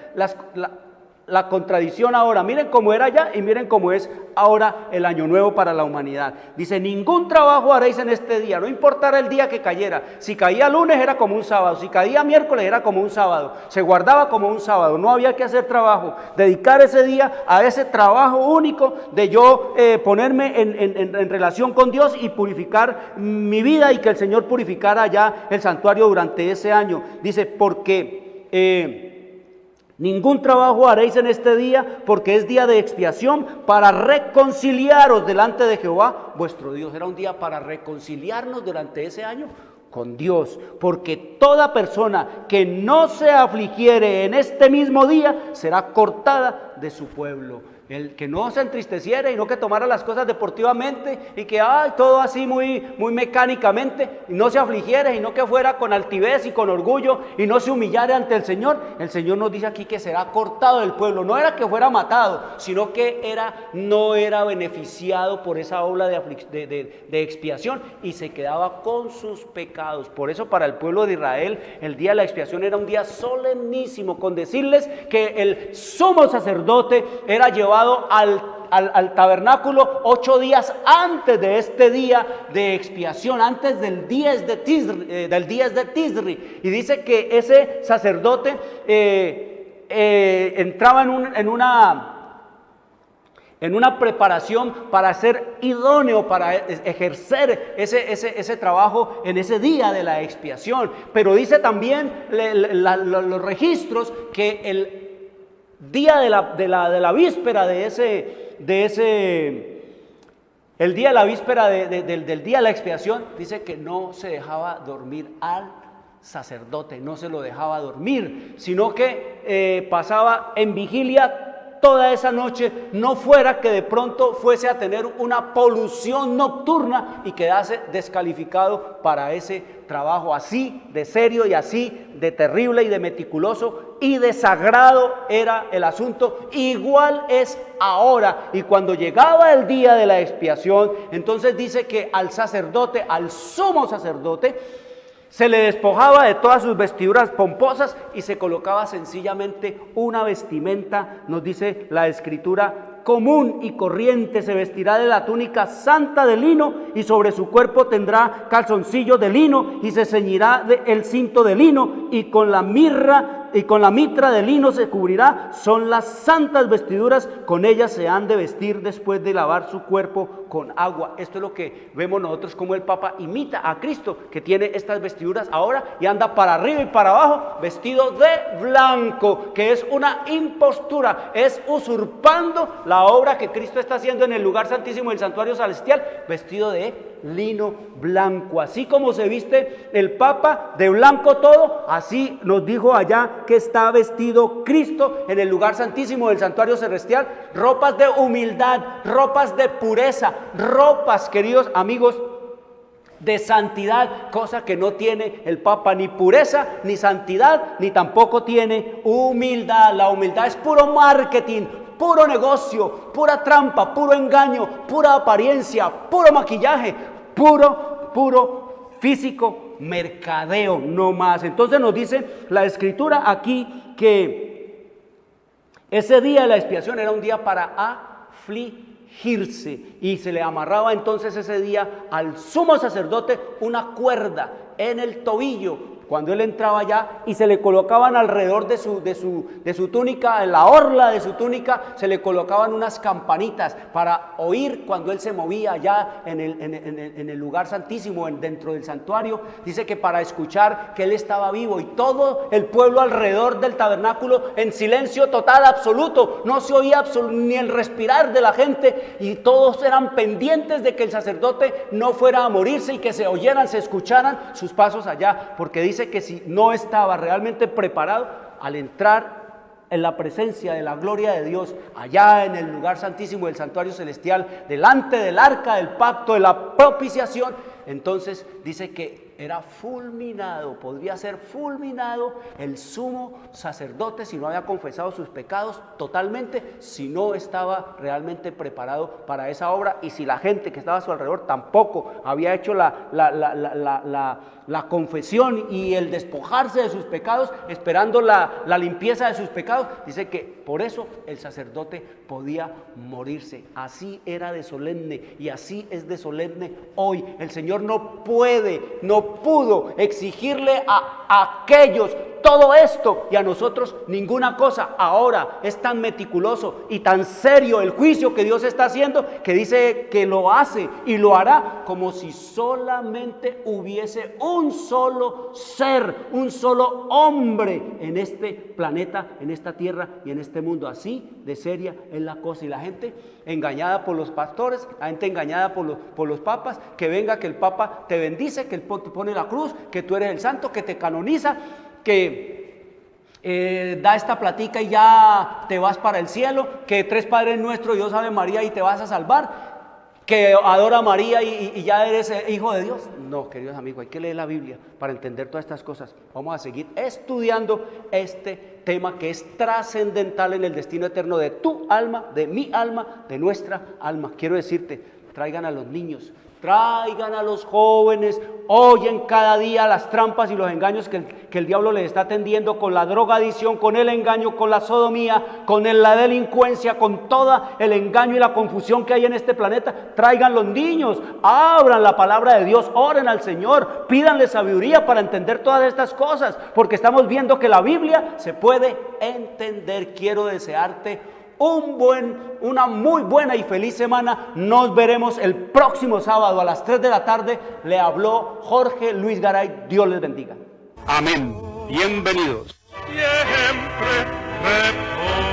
la contradicción ahora, miren cómo era ya y miren cómo es ahora el año nuevo para la humanidad. Dice: ningún trabajo haréis en este día, no importara el día que cayera. Si caía lunes era como un sábado, si caía miércoles era como un sábado, se guardaba como un sábado, no había que hacer trabajo. Dedicar ese día a ese trabajo único de yo ponerme en relación con Dios y purificar mi vida, y que el Señor purificara ya el santuario durante ese año. Dice: porque ningún trabajo haréis en este día, porque es día de expiación, para reconciliaros delante de Jehová vuestro Dios. Era un día para reconciliarnos durante ese año con Dios, porque toda persona que no se afligiere en este mismo día será cortada de su pueblo. El que no se entristeciera y no que tomara las cosas deportivamente y que todo así muy mecánicamente, y no se afligiera y no que fuera con altivez y con orgullo y no se humillara ante el Señor nos dice aquí que será cortado del pueblo. No era que fuera matado, sino que no era beneficiado por esa obra de expiación y se quedaba con sus pecados. Por eso para el pueblo de Israel el día de la expiación era un día solemnísimo, con decirles que el sumo sacerdote era llevado al tabernáculo 8 días antes de este día de expiación, antes del 10 de Tisri, y dice que ese sacerdote entraba en una preparación para ser idóneo, para ejercer ese trabajo en ese día de la expiación. Pero dice también los registros que el día de la víspera el día de la víspera del día de la expiación, dice que no se dejaba dormir al sacerdote, no se lo dejaba dormir, sino que pasaba en vigilia toda esa noche, no fuera que de pronto fuese a tener una polución nocturna y quedase descalificado para ese trabajo. Así de serio y así de terrible y de meticuloso y de sagrado era el asunto. Igual es ahora. Y cuando llegaba el día de la expiación, entonces dice que al sacerdote, al sumo sacerdote, se le despojaba de todas sus vestiduras pomposas y se colocaba sencillamente una vestimenta, nos dice la Escritura, común y corriente. Se vestirá de la túnica santa de lino y sobre su cuerpo tendrá calzoncillos de lino y se ceñirá el cinto de lino y con la mitra de lino se cubrirá. Son las santas vestiduras, con ellas se han de vestir después de lavar su cuerpo con agua. Esto es lo que vemos nosotros, como el Papa imita a Cristo, que tiene estas vestiduras ahora y anda para arriba y para abajo vestido de blanco, que es una impostura, es usurpando la obra que Cristo está haciendo en el lugar santísimo del santuario celestial, vestido de lino blanco. Así como se viste el Papa de blanco todo, así nos dijo allá que está vestido Cristo en el lugar santísimo del santuario celestial. Ropas de humildad, ropas de pureza, ropas, queridos amigos, de santidad, cosa que no tiene el Papa, ni pureza, ni santidad, ni tampoco tiene humildad. La humildad es puro marketing, puro negocio, pura trampa, puro engaño, pura apariencia, puro maquillaje, puro físico, mercadeo, no más. Entonces nos dice la Escritura aquí que ese día de la expiación era un día para afligirse, y se le amarraba entonces ese día al sumo sacerdote una cuerda en el tobillo cuando él entraba allá, y se le colocaban alrededor de su túnica, en la orla de su túnica, se le colocaban unas campanitas para oír cuando él se movía allá en el lugar santísimo, dentro del santuario. Dice que para escuchar que él estaba vivo, y todo el pueblo alrededor del tabernáculo en silencio total, absoluto, no se oía ni el respirar de la gente, y todos eran pendientes de que el sacerdote no fuera a morirse y que se oyeran, se escucharan sus pasos allá, porque dice que si no estaba realmente preparado, al entrar en la presencia de la gloria de Dios, allá en el lugar santísimo del santuario celestial, delante del arca del pacto, de la propiciación, entonces dice que era fulminado, podría ser fulminado el sumo sacerdote si no había confesado sus pecados totalmente, si no estaba realmente preparado para esa obra, y si la gente que estaba a su alrededor tampoco había hecho la confesión y el despojarse de sus pecados, esperando la limpieza de sus pecados. Dice que por eso el sacerdote podía morirse. Así era de solemne y así es de solemne hoy. El Señor no pudo exigirle a aquellos todo esto y a nosotros ninguna cosa. Ahora es tan meticuloso y tan serio el juicio que Dios está haciendo, que dice que lo hace y lo hará como si solamente hubiese un solo ser, un solo hombre en este planeta, en esta tierra y en este mundo. Así de seria es la cosa, y la gente engañada por los pastores, la gente engañada por los papas, que venga, que el papa te bendice, que el papa te pone la cruz, que tú eres el santo, que te canoniza, que da esta platica y ya te vas para el cielo, que 3 Padres Nuestros, Dios Ave María y te vas a salvar, que adora a María y ya eres hijo de Dios. No, queridos amigos, hay que leer la Biblia para entender todas estas cosas. Vamos a seguir estudiando este tema que es trascendental en el destino eterno de tu alma, de mi alma, de nuestra alma. Quiero decirte, traigan a los niños, traigan a los jóvenes, oyen cada día las trampas y los engaños que el diablo les está tendiendo con la drogadicción, con el engaño, con la sodomía, con la delincuencia, con todo el engaño y la confusión que hay en este planeta. Traigan los niños, abran la palabra de Dios, oren al Señor, pídanle sabiduría para entender todas estas cosas, porque estamos viendo que la Biblia se puede entender. Quiero desearte una muy buena y feliz semana. Nos veremos el próximo sábado a las 3 de la tarde. Le habló Jorge Luis Garay. Dios les bendiga. Amén. Bienvenidos. Siempre reposo.